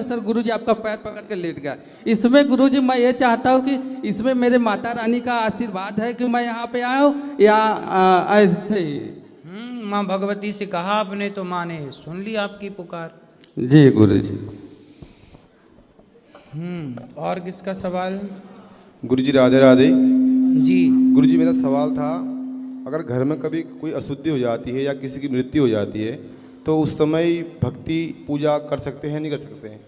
Sir गुरुजी आपका पैर पकड़ के लेट गया। इसमें गुरुजी मैं ये चाहता हूँ कि इसमें मेरे माता रानी का आशीर्वाद है कि मैं यहाँ पे आया हूँ या ऐसे ही। माँ भगवती से कहा आपने तो माँ ने सुन ली आपकी पुकार। जी गुरुजी। और किसका सवाल? गुरुजी राधे राधे। जी गुरुजी मेरा सवाल था, अगर घर में कभी कोई अशुद्धि हो जाती है या किसी की मृत्यु हो जाती है तो उस समय भक्ति पूजा कर सकते हैं नहीं कर सकते हैं?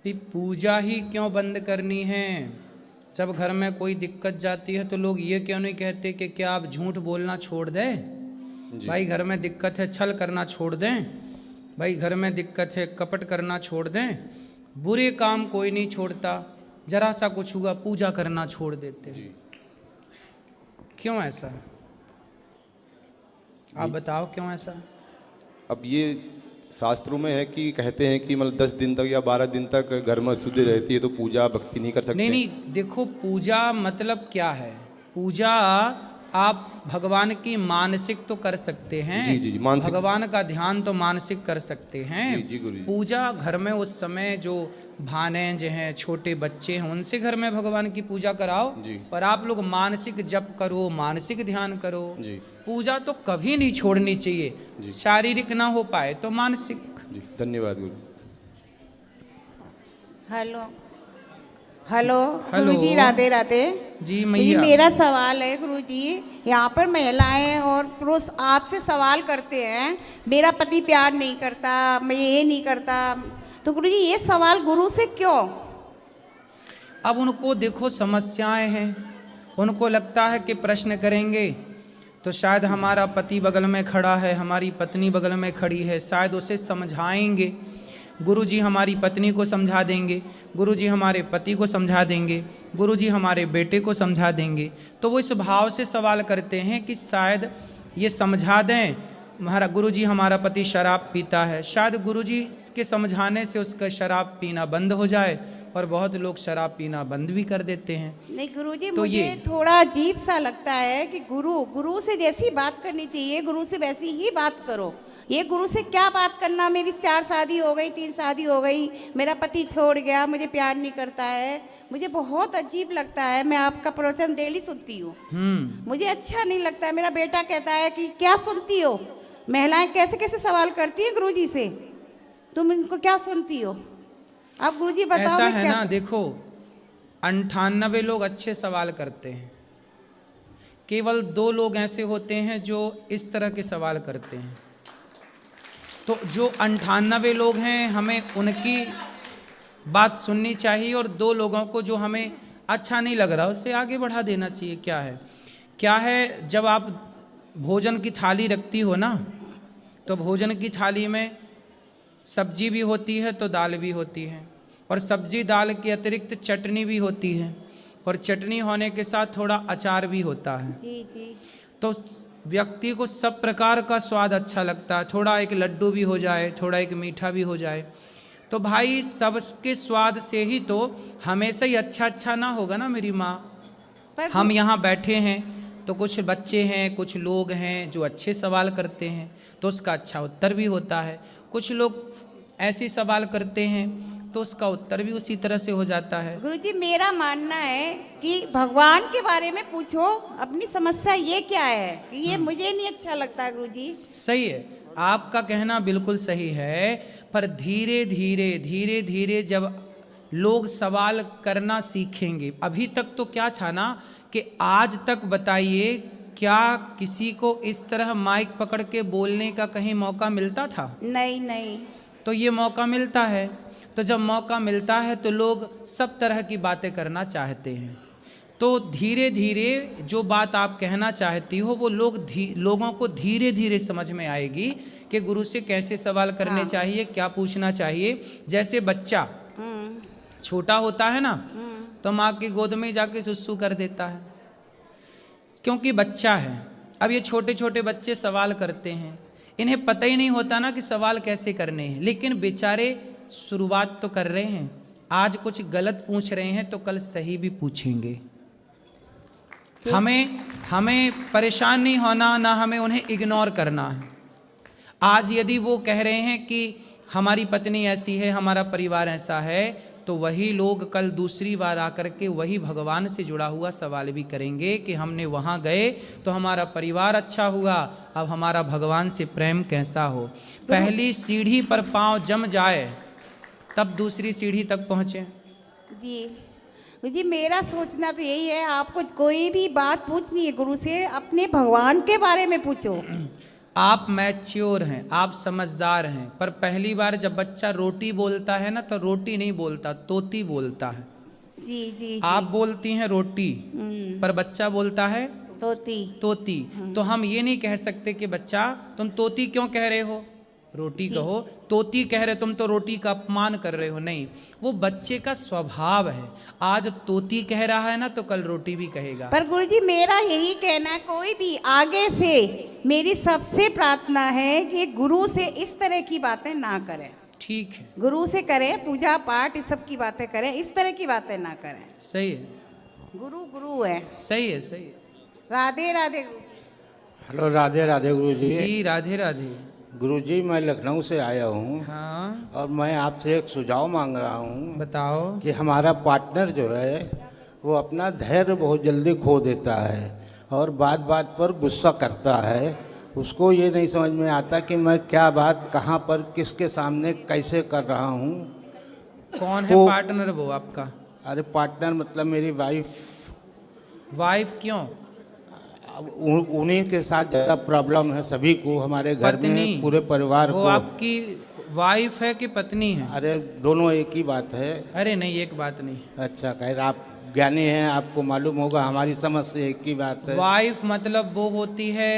ये पूजा ही क्यों बंद करनी है? जब घर में कोई दिक्कत जाती है तो लोग ये क्यों नहीं कहते कि क्या आप झूठ बोलना छोड़ दें? भाई घर में दिक्कत है छल करना छोड़ दें, भाई घर में दिक्कत है कपट करना छोड़ दें। बुरे काम कोई नहीं छोड़ता, जरा सा कुछ हुआ पूजा करना छोड़ देते हैं। क्यों ऐसा? आप बताओ क्यों ऐसा? अब ये शास्त्रों में है कि कहते हैं कि मतलब 10 दिन तक या 12 दिन तक घर में अशुद्धि रहती है तो पूजा भक्ति नहीं कर सकते। नहीं नहीं, देखो पूजा मतलब क्या है? पूजा आप भगवान की मानसिक तो कर सकते हैं। जी जी मानसिक। भगवान का ध्यान तो मानसिक कर सकते हैं। जी जी गुरु जी। पूजा घर में उस समय जो भानेज हैं छोटे बच्चे हैं उनसे घर में भगवान की पूजा कराओ जी। पर आप लोग मानसिक जप करो, मानसिक ध्यान करो। जी। पूजा तो कभी नहीं छोड़नी चाहिए, शारीरिक ना हो पाए तो मानसिक। जी धन्यवाद गुरु। हेलो हेलो गुरुजी राधे राधे। जी मैया, मेरा सवाल है गुरुजी, यहाँ पर महिलाएं और पुरुष आपसे सवाल करते हैं मेरा पति प्यार नहीं करता, मैं ये नहीं करता, तो गुरुजी ये सवाल गुरु से क्यों? अब उनको देखो समस्याएं हैं, उनको लगता है कि प्रश्न करेंगे तो शायद हमारा पति बगल में खड़ा है, हमारी पत्नी बगल में खड़ी है, शायद उसे समझाएंगे। गुरुजी हमारी पत्नी को समझा देंगे, गुरुजी हमारे पति को समझा देंगे, गुरुजी हमारे बेटे को समझा देंगे। तो वो इस भाव से सवाल करते हैं कि शायद ये समझा दें। हमारा गुरुजी हमारा पति शराब पीता है, शायद गुरुजी के समझाने से उसका शराब पीना बंद हो जाए, और बहुत लोग शराब पीना बंद भी कर देते हैं। नहीं गुरुजी, तो मुझे ये थोड़ा अजीब सा लगता है कि गुरु से जैसी बात करनी चाहिए गुरु से वैसी ही बात करो। ये गुरु से क्या बात करना, मेरी 4 शादी हो गई, 3 शादी हो गई, मेरा पति छोड़ गया, मुझे प्यार नहीं करता है, मुझे बहुत अजीब लगता है। मैं आपका प्रवचन डेली सुनती हूँ, मुझे अच्छा नहीं लगता है। मेरा बेटा कहता है कि क्या सुनती हो, महिलाएं कैसे कैसे सवाल करती हैं गुरुजी से, तुम इनको क्या सुनती हो? आप गुरुजी बताओ। ऐसा है ना, देखो 98 लोग अच्छे सवाल करते हैं, केवल 2 लोग ऐसे होते हैं जो इस तरह के सवाल करते हैं। तो जो 98 लोग हैं हमें उनकी बात सुननी चाहिए, और 2 लोगों को जो हमें अच्छा नहीं लग रहा उससे आगे बढ़ा देना चाहिए। क्या है जब आप भोजन की थाली रखती हो ना, तो भोजन की थाली में सब्जी भी होती है तो दाल भी होती है, और सब्जी दाल के अतिरिक्त चटनी भी होती है, और चटनी होने के साथ थोड़ा अचार भी होता है। जी जी। तो व्यक्ति को सब प्रकार का स्वाद अच्छा लगता है, थोड़ा एक लड्डू भी हो जाए, थोड़ा एक मीठा भी हो जाए, तो भाई सबके स्वाद से ही तो हमेशा ही अच्छा अच्छा ना होगा ना मेरी माँ। हम यहाँ बैठे हैं तो कुछ बच्चे हैं, कुछ लोग हैं जो अच्छे सवाल करते हैं तो उसका अच्छा उत्तर भी होता है, कुछ लोग ऐसे सवाल करते हैं तो उसका उत्तर भी उसी तरह से हो जाता है। गुरुजी मेरा मानना है कि भगवान के बारे में पूछो, अपनी समस्या ये क्या है, ये मुझे नहीं अच्छा लगता है गुरुजी। सही है, आपका कहना बिल्कुल सही है, पर धीरे धीरे जब लोग सवाल करना सीखेंगे। अभी तक तो क्या था ना कि आज तक बताइए क्या किसी को इस तरह माइक पकड़ के बोलने का कहीं मौका मिलता था? नहीं नहीं। तो ये मौका मिलता है, तो जब मौका मिलता है तो लोग सब तरह की बातें करना चाहते हैं। तो धीरे धीरे जो बात आप कहना चाहती हो वो लोगों को धीरे धीरे समझ में आएगी कि गुरु से कैसे सवाल करने चाहिए, क्या पूछना चाहिए। जैसे बच्चा छोटा होता है ना तो माँ की गोद में जाके सुसु कर देता है, क्योंकि बच्चा है। अब ये छोटे छोटे बच्चे सवाल करते हैं, इन्हें पता ही नहीं होता ना कि सवाल कैसे करने हैं, लेकिन बेचारे शुरुआत तो कर रहे हैं। आज कुछ गलत पूछ रहे हैं तो कल सही भी पूछेंगे। हमें परेशान नहीं होना, ना हमें उन्हें इग्नोर करना है। आज यदि वो कह रहे हैं कि हमारी पत्नी ऐसी है, हमारा परिवार ऐसा है, तो वही लोग कल दूसरी बार आकर के वही भगवान से जुड़ा हुआ सवाल भी करेंगे कि हमने वहाँ गए तो हमारा परिवार अच्छा हुआ, अब हमारा भगवान से प्रेम कैसा हो। पहली सीढ़ी पर पांव जम जाए तब दूसरी सीढ़ी तक पहुँचे। जी मेरा सोचना तो यही है, आपको कोई भी बात पूछनी है गुरु से, अपने भगवान के बारे में पूछो। आप मैच्योर हैं, आप समझदार हैं, पर पहली बार जब बच्चा रोटी बोलता है ना तो रोटी नहीं बोलता, तोती बोलता है। जी आप बोलती हैं रोटी, पर बच्चा बोलता है तोती। तो हम ये नहीं कह सकते कि बच्चा तुम तोती क्यों कह रहे हो, रोटी कहो। तोती कह रहे तुम तो रोटी का अपमान कर रहे हो, नहीं, वो बच्चे का स्वभाव है। आज तोती कह रहा है ना तो कल रोटी भी कहेगा। पर गुरुजी मेरा यही कहना है, कोई भी आगे से मेरी सबसे प्रार्थना है कि गुरु से इस तरह की बातें ना करें। ठीक है, गुरु से करें, पूजा पाठ इस सब की बातें करें, इस तरह की बातें ना करें। सही है, गुरु गुरु है। सही है, सही है। राधे राधे गुरु जी। हेलो, राधे राधे गुरु जी। जी राधे राधे। गुरुजी मैं लखनऊ से आया हूँ। हाँ, और मैं आपसे एक सुझाव मांग रहा हूँ। बताओ। कि हमारा पार्टनर जो है वो अपना धैर्य बहुत जल्दी खो देता है और बात बात पर गुस्सा करता है। उसको ये नहीं समझ में आता कि मैं क्या बात कहाँ पर किसके सामने कैसे कर रहा हूँ। कौन है तो, पार्टनर वो आपका? अरे पार्टनर मतलब मेरी वाइफ। वाइफ क्यों? अब उन्हीं के साथ ज़्यादा प्रॉब्लम है सभी को, हमारे घर में पूरे परिवार वो को। आपकी वाइफ है कि पत्नी है? अरे दोनों एक ही बात है। अरे नहीं, एक बात नहीं। अच्छा, खैर आप ज्ञानी हैं, आपको मालूम होगा, हमारी समझ से एक ही बात है। वाइफ मतलब वो होती है,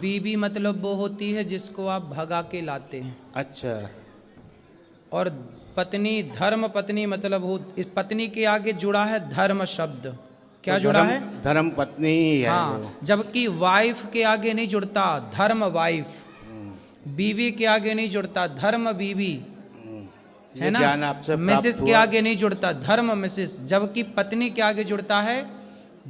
बीवी मतलब वो होती है जिसको आप भगा के लाते हैं। अच्छा। और पत्नी, धर्म पत्नी मतलब हो, इस पत्नी के आगे जुड़ा है धर्म शब्द। क्या तो जुड़ा है? धर्म पत्नी ही है। हाँ, जबकि वाइफ के आगे नहीं जुड़ता धर्म वाइफ, बीवी के आगे नहीं जुड़ता धर्म बीवी, है ना। मिसेस के आगे नहीं जुड़ता धर्म मिसेस, जबकि पत्नी के आगे जुड़ता है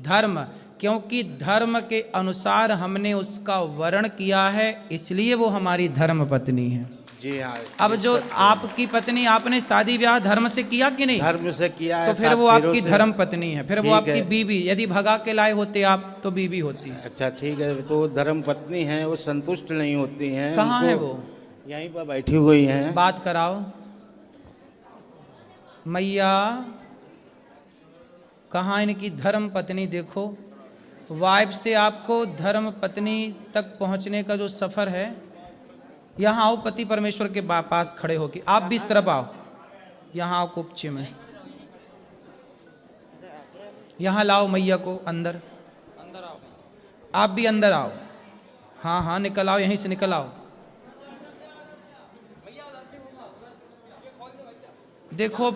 धर्म, क्योंकि धर्म के अनुसार हमने उसका वर्ण किया है, इसलिए वो हमारी धर्म पत्नी है। जी हाँ। अब जो आपकी पत्नी, आपने शादी ब्याह धर्म से किया कि नहीं? धर्म से किया है। तो फिर वो आपकी धर्म पत्नी है, फिर वो आपकी बीवी। यदि भगा के लाए होते आप तो बीवी होती है। अच्छा ठीक है, तो धर्म पत्नी है, वो संतुष्ट नहीं होती हैं। कहाँ है वो? यहीं पर बैठी हुई हैं। बात कराओ। मैया, कहाँ इनकी धर्म पत्नी? देखो, वाइफ से आपको धर्म पत्नी तक पहुँचने का जो सफ़र है, यहाँ आओ, पति परमेश्वर के पास खड़े होके। आप भी इस तरफ आओ, यहाँ आओ कुपचे में, यहाँ लाओ मैया को अंदर। अंदर आओ, आप भी अंदर आओ। हाँ हाँ, निकल आओ, यहीं से निकल आओ। देखो,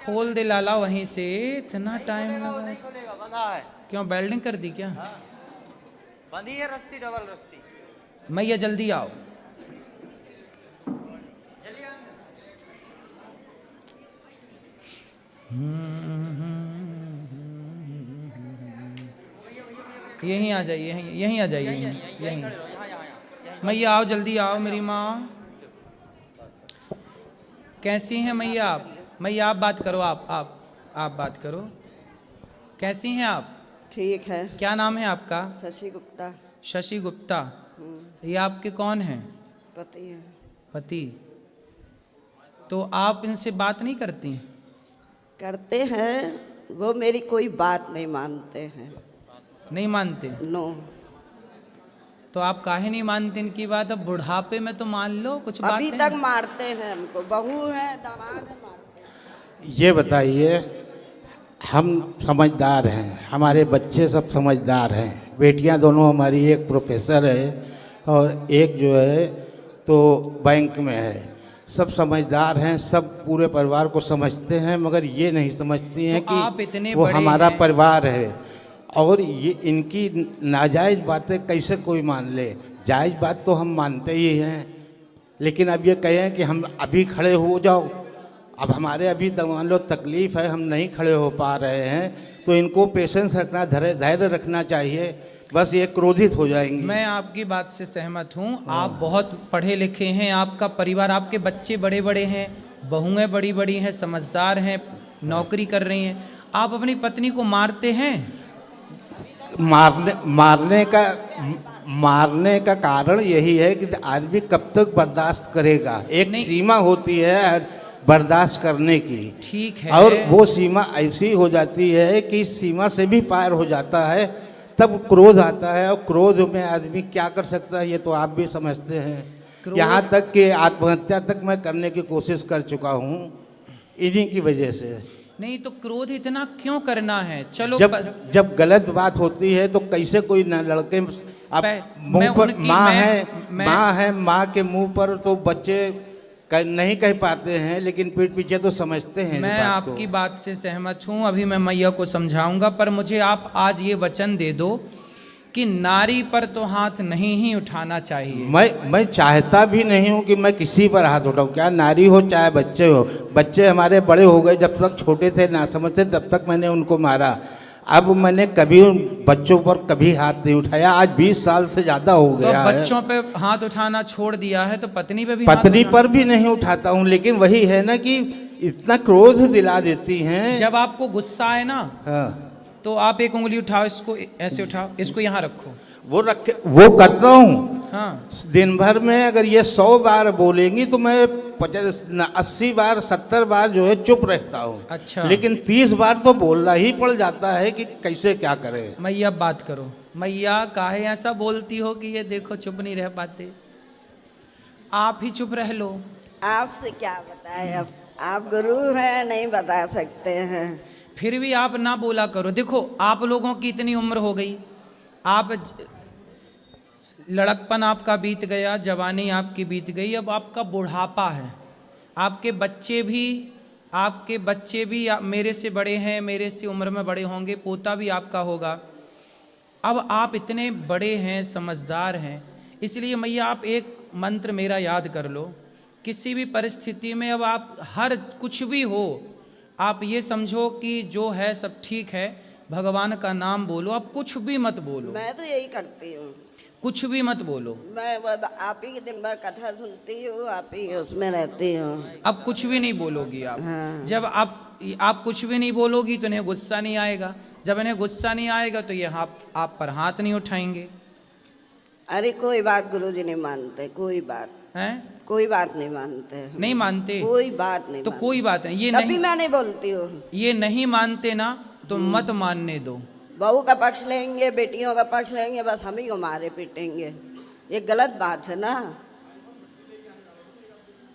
खोल दे लाला वहीं से। इतना टाइम लगा? क्यों, वेल्डिंग कर दी क्या? बंधी है रस्सी, डबल रस्सी। मैया जल्दी आओ। यहीं आ जाइए, यहीं आ जाइए, यहीं। मैया आओ, जल्दी आओ मेरी माँ। कैसी हैं मैया आप? मैया आप बात करो, आप बात करो। कैसी हैं आप? ठीक है। क्या नाम है आपका? शशि गुप्ता। शशि गुप्ता। ये आपके कौन हैं? पति है। पति। तो आप इनसे बात नहीं करती? करते हैं, वो मेरी कोई बात नहीं मानते हैं। नहीं मानते? नो। तो आप काहे नहीं मानते इनकी बात? अब बुढ़ापे में तो मान लो कुछ बात अभी तक मारते हैं हमको, बहू है, दामाद है, मारते हैं। ये बताइए, हम समझदार हैं, हमारे बच्चे सब समझदार हैं, बेटियां दोनों हमारी, एक प्रोफेसर है और एक जो है तो बैंक में है। सब समझदार हैं, सब पूरे परिवार को समझते हैं, मगर ये नहीं समझती हैं तो आप कि इतने वो बड़े हमारा हैं। परिवार है। और ये इनकी नाजायज़ बातें कैसे कोई मान ले? जायज़ बात तो हम मानते ही हैं, लेकिन अब ये कहें कि हम अभी खड़े हो जाओ, अब हमारे अभी मान लो तकलीफ़ है, हम नहीं खड़े हो पा रहे हैं, तो इनको पेशेंस रखना, धैर्य रखना चाहिए। बस ये क्रोधित हो जाएंगी। मैं आपकी बात से सहमत हूँ। आप बहुत पढ़े लिखे हैं, आपका परिवार, आपके बच्चे बड़े बड़े हैं, बहुएं बड़ी बड़ी हैं, समझदार हैं, नौकरी कर रही हैं। आप अपनी पत्नी को मारते हैं? मारने का कारण यही है कि आदमी कब तक बर्दाश्त करेगा। एक सीमा होती है बर्दाश्त करने की, ठीक है, और वो सीमा ऐसी हो जाती है कि सीमा से भी पार हो जाता है, तब क्रोध आता है। और क्रोध में आदमी क्या कर सकता है ये तो आप भी समझते हैं। यहाँ तक कि आत्महत्या तक मैं करने की कोशिश कर चुका हूँ इन्हीं की वजह से। नहीं तो क्रोध इतना क्यों करना है? चलो जब गलत बात होती है तो कैसे कोई न लड़के अब मुंह पर माँ है, माँ के मुंह पर तो बच्चे नहीं कह पाते हैं, लेकिन पीठ पीछे तो समझते हैं। मैं आपकी बात से सहमत हूँ, अभी मैं मैया को समझाऊंगा, पर मुझे आप आज ये वचन दे दो कि नारी पर तो हाथ नहीं ही उठाना चाहिए। मैं चाहता भी नहीं हूँ कि मैं किसी पर हाथ उठाऊँ, क्या नारी हो चाहे बच्चे हो। बच्चे हमारे बड़े हो गए, जब तक छोटे थे ना समझते तब तक मैंने उनको मारा। अब मैंने कभी उन बच्चों पर कभी हाथ नहीं उठाया, आज 20 साल से ज़्यादा हो गया है। बच्चों पे हाथ उठाना छोड़ दिया है तो पत्नी पे भी पत्नी पर भी नहीं उठाता हूँ, लेकिन वही है ना कि इतना क्रोध दिला देती हैं। जब आपको गुस्सा आए ना, हाँ, तो आप एक उंगली उठाओ, इसको ऐसे उठाओ, इसको यहाँ रखो, वो करता हूँ। हाँ, दिन भर में अगर ये 100 बार बोलेंगी तो मैं 80 बार 70 बार जो है चुप रहता हूँ। अच्छा, लेकिन 30 बार तो बोलना ही पड़ जाता है कि कैसे क्या करें। मैया बात करो। मैया काहे ऐसा बोलती हो कि ये देखो चुप नहीं रह पाते? आप ही चुप रह लो। आपसे क्या बताएं, अब आप गुरु हैं, नहीं बता सकते हैं। फिर भी आप ना बोला करो। देखो आप लोगों की इतनी उम्र हो गई, आप लड़कपन आपका बीत गया, जवानी आपकी बीत गई, अब आपका बुढ़ापा है। आपके बच्चे भी मेरे से बड़े हैं, मेरे से उम्र में बड़े होंगे, पोता भी आपका होगा। अब आप इतने बड़े हैं, समझदार हैं, इसलिए मैया आप एक मंत्र मेरा याद कर लो। किसी भी परिस्थिति में अब आप हर कुछ भी हो, आप ये समझो कि जो है सब ठीक है, भगवान का नाम बोलो, आप कुछ भी मत बोलो। मैं तो यही करती हूँ, कुछ भी मत बोलो। मैं आप ही के दिन भर कथा सुनती हूँ, आप ही उसमें रहती हूँ। अब कुछ भी नहीं बोलोगी आप। हाँ। जब आप कुछ भी नहीं बोलोगी तो इन्हें गुस्सा नहीं आएगा, जब इन्हें गुस्सा नहीं आएगा तो ये आप पर हाथ नहीं उठाएंगे। अरे कोई बात गुरुजी नहीं मानते, कोई बात हैं? कोई बात नहीं मानते। नहीं मानते? कोई बात नहीं तो मानते। कोई बात नहीं, ये तभी नहीं, मैं नहीं बोलती हूँ। ये नहीं मानते ना तो मत मानने दो। बहू का पक्ष लेंगे, बेटियों का पक्ष लेंगे, बस हम ही को मारे पीटेंगे, ये गलत बात है ना।